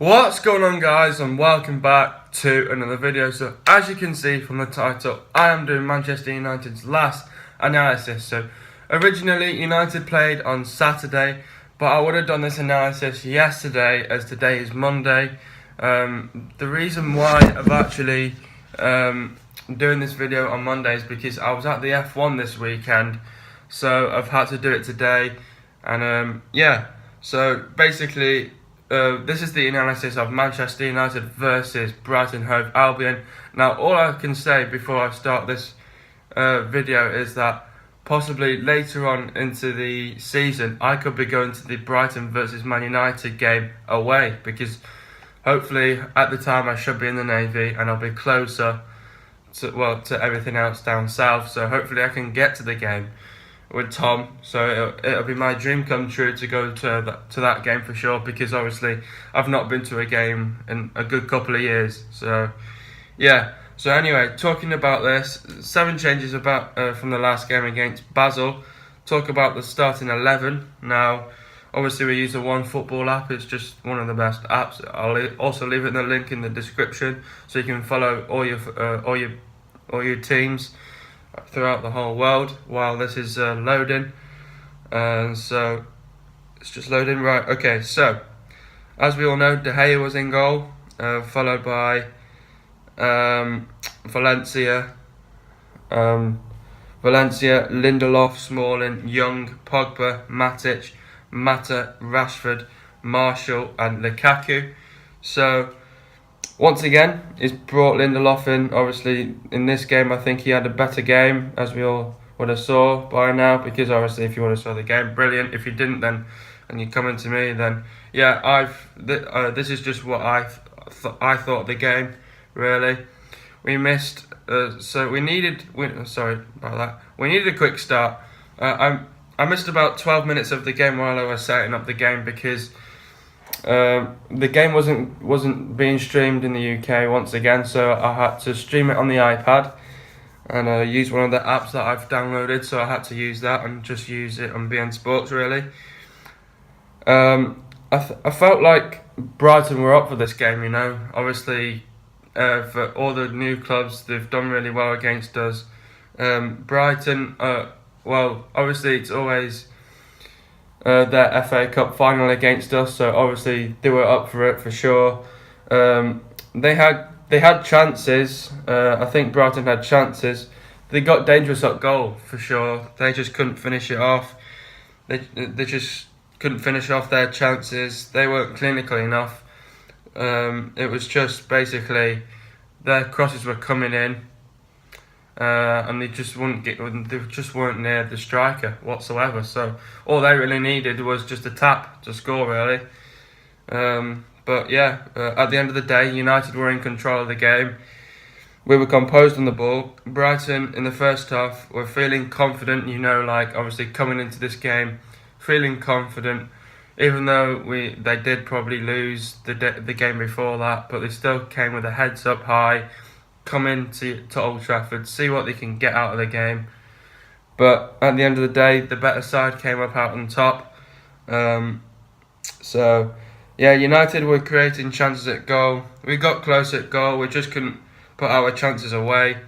What's going on, guys, and welcome back to another video. So as you can see from the title, I am doing Manchester United's last analysis. So originally United played on Saturday, but I would have done this analysis yesterday as today is Monday. The reason why I've actually doing this video on Monday is because I was at the F1 this weekend, so I've had to do it today. And so basically this is the analysis of Manchester United versus Brighton Hove Albion. Now, all I can say before I start this video is that possibly later on into the season, I could be going to the Brighton versus Man United game away, because hopefully at the time I should be in the Navy and I'll be closer to everything else down south. So hopefully I can get to the game with Tom, so it'll be my dream come true to go to that game for sure, because obviously I've not been to a game in a good couple of years. So yeah, so anyway, talking about this, 7 changes from the last game against Basel. Talk about the starting 11. Now obviously we use the One Football app. It's just one of the best apps. I'll also leave it in the link in the description so you can follow all your teams throughout the whole world while this is loading. So it's just loading. Right, okay, so as we all know, De Gea was in goal, followed by Valencia, Lindelof, Smalling, Young, Pogba, Matic, Mata, Rashford, Marshall and Lukaku. So once again, he's brought Lindelof in. Obviously, in this game, I think he had a better game, as we all would have saw by now. Because obviously, if you would have saw the game, brilliant. If you didn't, then and you're coming to me, then yeah, this is just what I thought of the game. Really, we missed. So we needed. Sorry about that. We needed a quick start. I missed about 12 minutes of the game while I was setting up the game, because the game wasn't being streamed in the UK once again, so I had to stream it on the iPad and use one of the apps that I've downloaded. So I had to use that and just use it on BN Sports. Really, I felt like Brighton were up for this game. You know, obviously for all the new clubs, they've done really well against us. Brighton, well, obviously it's always their FA Cup final against us, so obviously they were up for it for sure. They had chances. I think Brighton had chances. They got dangerous up goal for sure. They just couldn't finish it off. They just couldn't finish off their chances. They weren't clinical enough. It was just basically their crosses were coming in, and they just weren't near the striker whatsoever. So all they really needed was just a tap to score, really. But yeah, at the end of the day, United were in control of the game. We were composed on the ball. Brighton in the first half were feeling confident, you know, like obviously coming into this game feeling confident, even though they did probably lose the game before that, but they still came with their heads up high, come into Old Trafford, see what they can get out of the game. But at the end of the day, the better side came up out on top. So yeah, United were creating chances at goal. We got close at goal. We just couldn't put our chances away.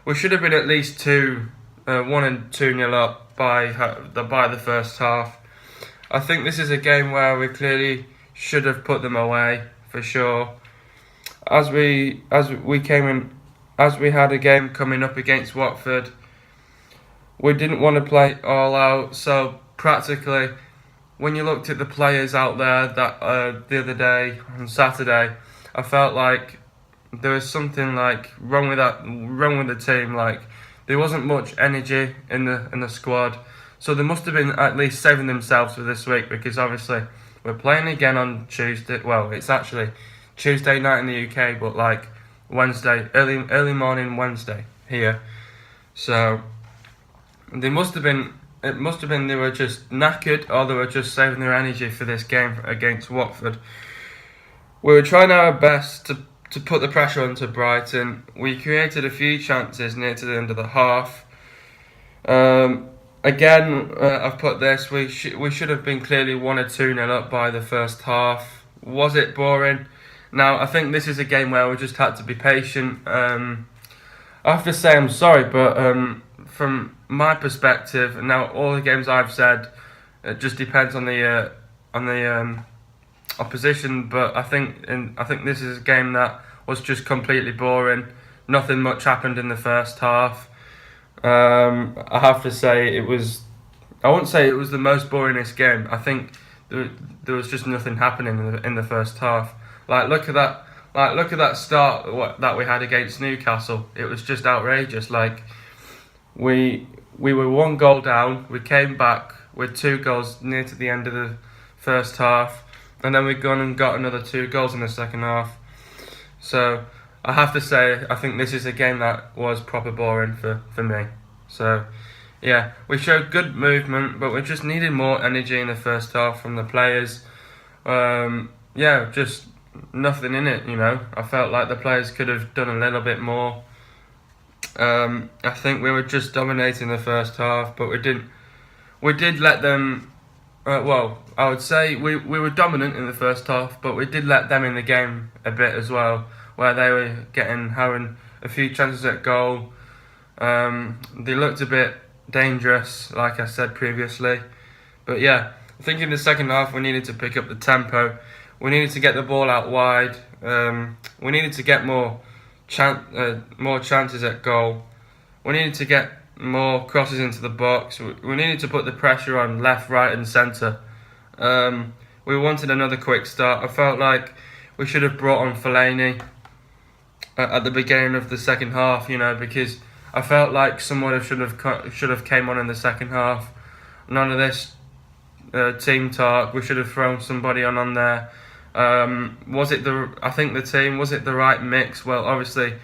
We should have been at least 1 and 2-0 up by the first half. I think this is a game where we clearly should have put them away for sure. As we had a game coming up against Watford, we didn't want to play all out. So practically, when you looked at the players out there that the other day on Saturday, I felt like there was something like wrong with the team. Like there wasn't much energy in the squad. So they must have been at least saving themselves for this week, because obviously we're playing again on Tuesday. Well, it's actually Tuesday night in the UK, but like Wednesday, early morning Wednesday here. So it must have been they were just knackered, or they were just saving their energy for this game against Watford. We were trying our best to put the pressure onto Brighton. We created a few chances near to the end of the half. Again, I've put this. We should have been clearly 1 or 2-0 up by the first half. Was it boring? Now, I think this is a game where we just had to be patient. I have to say I'm sorry, but from my perspective, now all the games I've said, it just depends on the opposition. But I think this is a game that was just completely boring. Nothing much happened in the first half. I have to say it was. I wouldn't say it was the most boringest game. I think there was just nothing happening in the first half. Like look at that start that we had against Newcastle. It was just outrageous. Like we were 1 goal down. We came back with 2 goals near to the end of the first half, and then we've gone and got another 2 goals in the second half. So I have to say I think this is a game that was proper boring for me. So yeah, we showed good movement, but we just needed more energy in the first half from the players. Yeah, just nothing in it, you know. I felt like the players could have done a little bit more. I think we were just dominating the first half, but we didn't. We did let them. Well, I would say we were dominant in the first half, but we did let them in the game a bit as well, where they were having a few chances at goal. They looked a bit dangerous, like I said previously. But yeah, I think in the second half we needed to pick up the tempo. We needed to get the ball out wide. We needed to get more chances at goal. We needed to get more crosses into the box. We needed to put the pressure on left, right and centre. We wanted another quick start. I felt like we should have brought on Fellaini at the beginning of the second half, you know, because I felt like someone should have came on in the second half. None of this team talk. We should have thrown somebody on there. Was it the right mix? Well, obviously,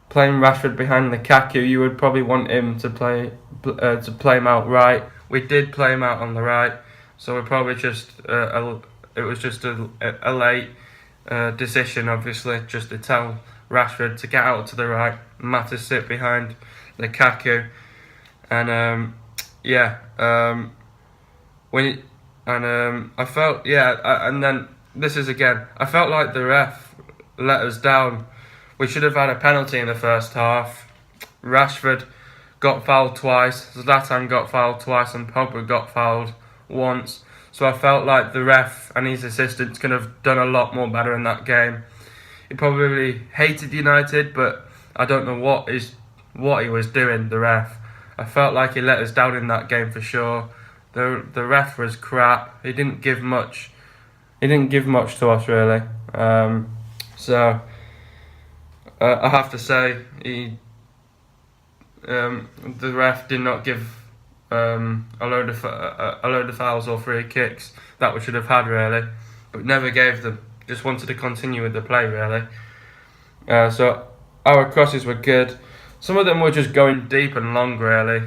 playing Rashford behind Lukaku, you would probably want him to play him out right. We did play him out on the right, so we're probably just it was just a late decision, obviously, just to tell Rashford to get out to the right, Matt to sit behind Lukaku, and I felt and then this is again. I felt like the ref let us down. We should have had a penalty in the first half. Rashford got fouled twice, Zlatan got fouled twice, and Pogba got fouled once. So I felt like the ref and his assistants could have done a lot more better in that game. He probably hated United, but I don't know what he was doing, the ref. I felt like he let us down in that game for sure. The ref was crap. He didn't give much to us really. So I have to say the ref did not give a load of fouls or free kicks that we should have had really, but never gave them. Just wanted to continue with the play really. So our crosses were good. Some of them were just going deep and long really.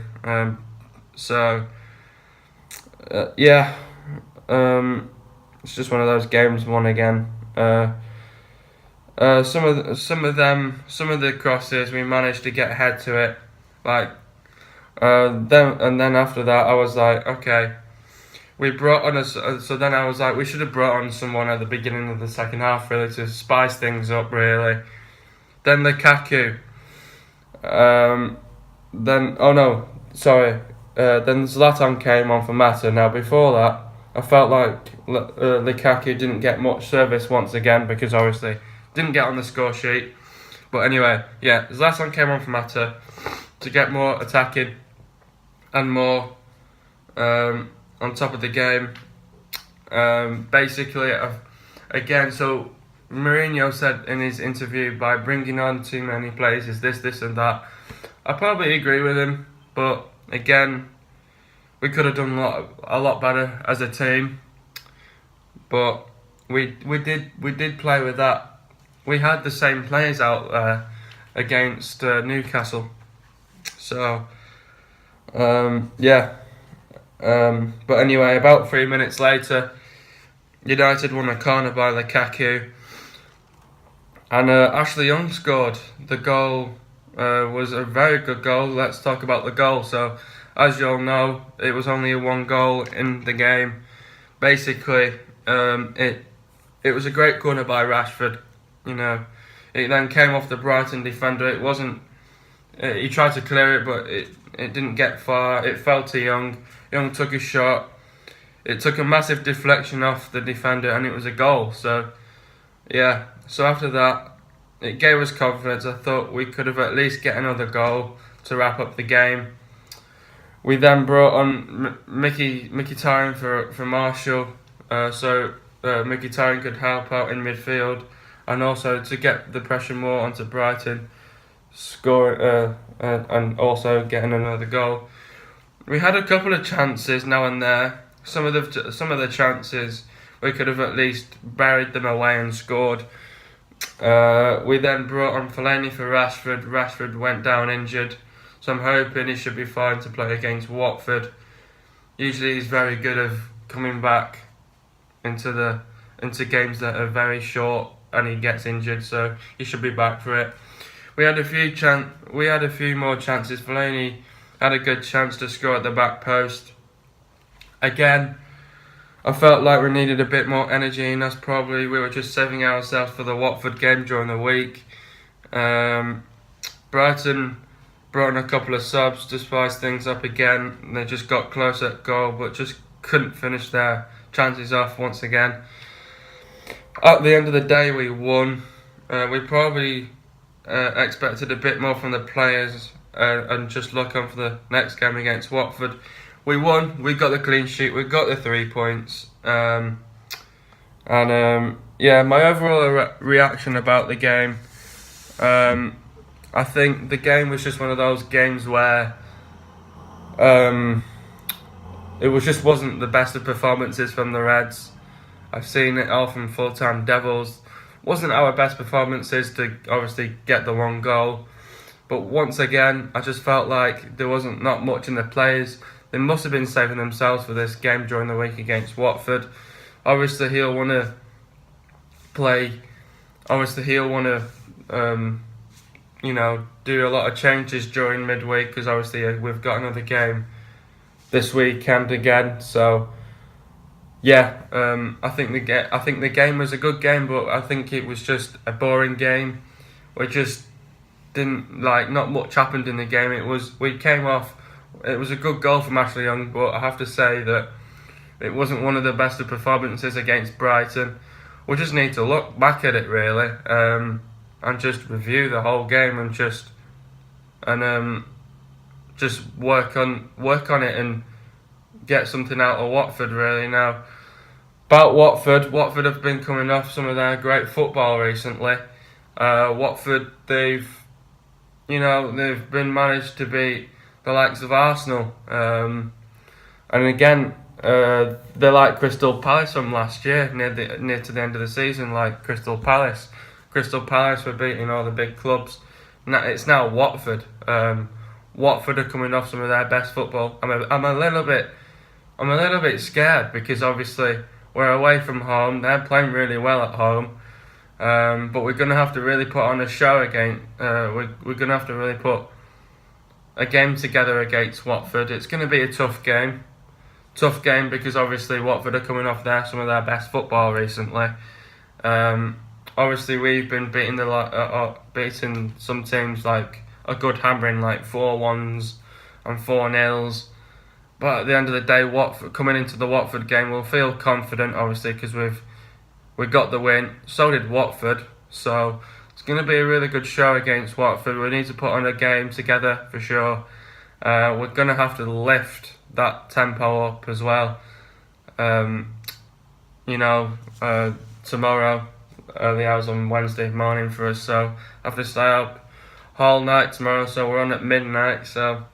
It's just one of those games. Won again. Some of the crosses we managed to get ahead to it. Then after that I was like, okay. We brought on so then I was like, we should have brought on someone at the beginning of the second half really to spice things up really. Then Lukaku. Then Zlatan came on for Mata. Now before that, I felt like Lukaku didn't get much service once again because obviously didn't get on the score sheet. But anyway, yeah, Zlatan came on for Mata to get more attacking and more on top of the game. Basically, again, so Mourinho said in his interview, by bringing on too many players is this and that. I probably agree with him, but again, we could have done a lot better as a team. But we did play with that. We had the same players out there against Newcastle. So but anyway, about 3 minutes later, United won a corner by Lukaku, and Ashley Young scored. The goal was a very good goal. Let's talk about the goal. So, as you all know, it was only a 1 goal in the game. Basically, it was a great corner by Rashford. You know, it then came off the Brighton defender. It wasn't. He tried to clear it, but it didn't get far. It fell to Young. Young took a shot. It took a massive deflection off the defender, and it was a goal. So, yeah. So after that, it gave us confidence. I thought we could have at least get another goal to wrap up the game. We then brought on Mickey Tyron for Marshall, so Mickey Tyron could help out in midfield, and also to get the pressure more onto Brighton, score and also getting another goal. We had a couple of chances now and there. Some of the chances we could have at least buried them away and scored. We then brought on Fellaini for Rashford. Rashford went down injured, so I'm hoping he should be fine to play against Watford. Usually he's very good at coming back into games that are very short, and he gets injured, so he should be back for it. We had a few more chances. Fellaini had a good chance to score at the back post. Again, I felt like we needed a bit more energy, and that's probably we were just saving ourselves for the Watford game during the week. Brighton brought in a couple of subs to spice things up again. They just got close at goal, but just couldn't finish their chances off once again. At the end of the day, we won. We probably expected a bit more from the players, and just look on for the next game against Watford. We won. We got the clean sheet. We got the 3 points. Yeah, my overall reaction about the game. I think the game was just one of those games where it wasn't the best of performances from the Reds. I've seen it all from full-time Devils. Wasn't our best performances to obviously get the one goal. But once again, I just felt like there wasn't not much in the players. They must have been saving themselves for this game during the week against Watford. Obviously, he'll want to play. Obviously, he'll want to, do a lot of changes during midweek, because obviously we've got another game this weekend again. So, yeah, I think the game was a good game, but I think it was just a boring game. We just didn't not much happened in the game. It was a good goal from Ashley Young, but I have to say that it wasn't one of the best of performances against Brighton. We just need to look back at it really, and just review the whole game and just work on it and get something out of Watford really. Now, about Watford have been coming off some of their great football recently. Watford, they've been managed to beat the likes of Arsenal, and again, they're like Crystal Palace from last year, near to the end of the season, like Crystal Palace. Crystal Palace were beating all the big clubs. Now it's now Watford. Watford are coming off some of their best football. I'm a little bit scared, because obviously we're away from home. They're playing really well at home, but we're gonna have to really put on a show again. We're gonna have to really put a game together against Watford. It's going to be a tough game because obviously Watford are coming off some of their best football recently. Obviously we've been beating some teams like a good hammering, like 4-1s and 4-0s. But at the end of the day, coming into the Watford game, we'll feel confident, obviously, because we got the win. So did Watford. So it's going to be a really good show against Watford. We need to put on a game together for sure. We're going to have to lift that tempo up as well. Tomorrow, early hours on Wednesday morning for us. So I have to stay up all night tomorrow. So we're on at midnight. So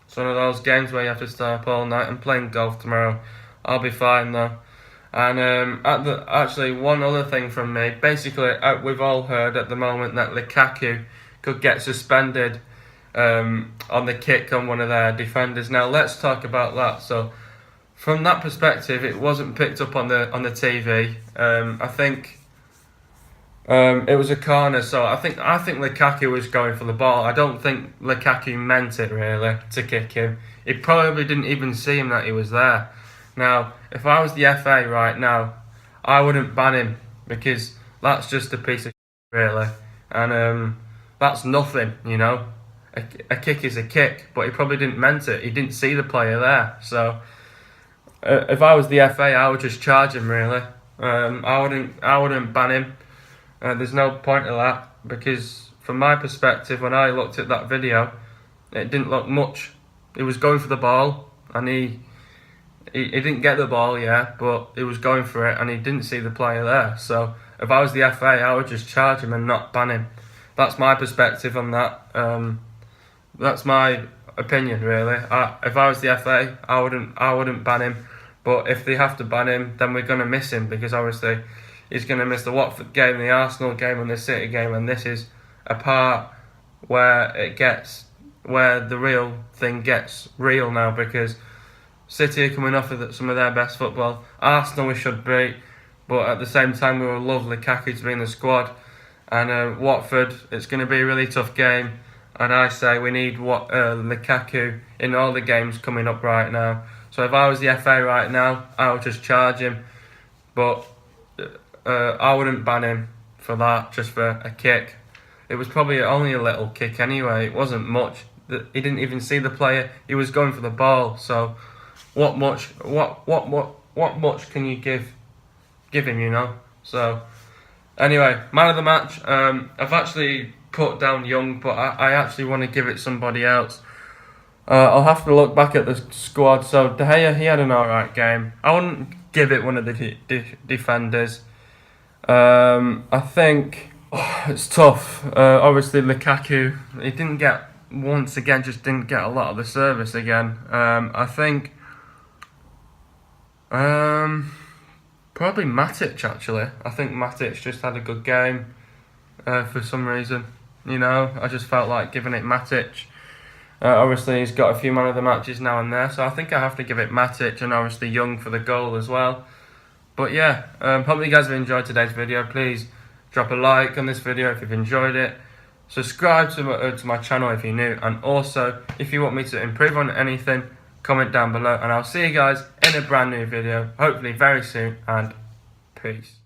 it's one of those games where you have to stay up all night. I'm playing golf tomorrow. I'll be fine though. And actually, one other thing from me. Basically, we've all heard at the moment that Lukaku could get suspended on the kick on one of their defenders. Now, let's talk about that. So, from that perspective, it wasn't picked up on the TV. I think it was a corner. So I think Lukaku was going for the ball. I don't think Lukaku meant it really to kick him. He probably didn't even see him that he was there. Now, if I was the FA right now, I wouldn't ban him because that's just a piece of really, and that's nothing, you know. A kick is a kick, but he probably didn't meant it. He didn't see the player there. So if I was the FA, I would just charge him. Really, I wouldn't ban him. There's no point to that, because from my perspective, when I looked at that video, it didn't look much. He was going for the ball, and he didn't get the ball, yeah, but he was going for it, and he didn't see the player there. So if I was the FA, I would just charge him and not ban him. That's my perspective on that. That's my opinion, really. If I was the FA, I wouldn't ban him. But if they have to ban him, then we're gonna miss him, because obviously he's gonna miss the Watford game, the Arsenal game, and the City game, and this is a part where the real thing gets real now, because City are coming off of some of their best football. Arsenal we should beat, but at the same time we will love Lukaku to be in the squad. And Watford, it's going to be a really tough game, and I say we need Lukaku in all the games coming up right now. So if I was the FA right now, I would just charge him, but I wouldn't ban him for that, just for a kick. It was probably only a little kick anyway. It wasn't much. He didn't even see the player. He was going for the ball. So what much can you give him, you know? So anyway, man of the match. I've actually put down Young, but I actually want to give it somebody else. I'll have to look back at the squad. So De Gea, he had an alright game. I wouldn't give it one of the defenders. I think it's tough. Obviously Lukaku, he didn't get, once again, just didn't get a lot of the service again. I think probably Matic, actually. I think Matic just had a good game for some reason. You know, I just felt like giving it Matic. Obviously, he's got a few man of the matches now and there, so I think I have to give it Matic, and obviously Young for the goal as well. But yeah, hope you guys have enjoyed today's video. Please drop a like on this video if you've enjoyed it. Subscribe to my channel if you're new, and also if you want me to improve on anything, comment down below, and I'll see you guys in a brand new video, hopefully very soon, and peace.